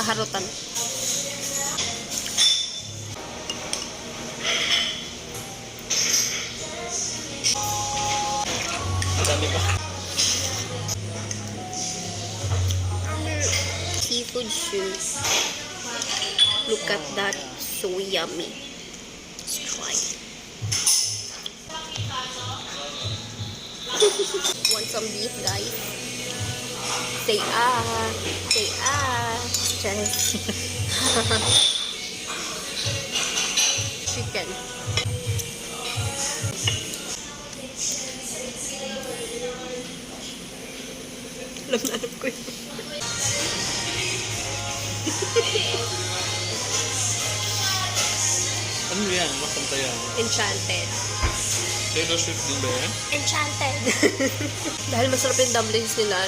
Kaharutan. Dami pa. Seafood shoes. Look at that. So yummy. Let's try. Want some beef, guys? Say ah. Say ah. Cheers. Chicken. Alam ko yun. Ano yan? Makanta yan? Enchanted. Taylor Swift din ba yan? Enchanted. Dahil masarap yung dumplings nila,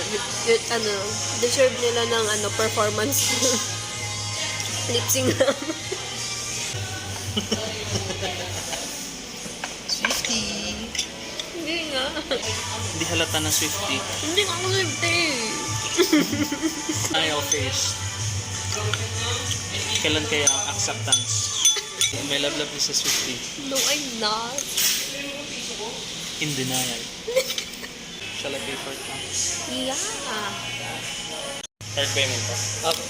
deserve nila ng performance. Lip sync lang. Swiftie! Hindi nga. Hindi halata na Swiftie. Hindi nga ako Swiftie. Smile face. Kailan kaya ang acceptance? May love sa Swiftie. No, I'm not. In denial. Shall I pay for it now? Yeah. Card payment pa? Okay.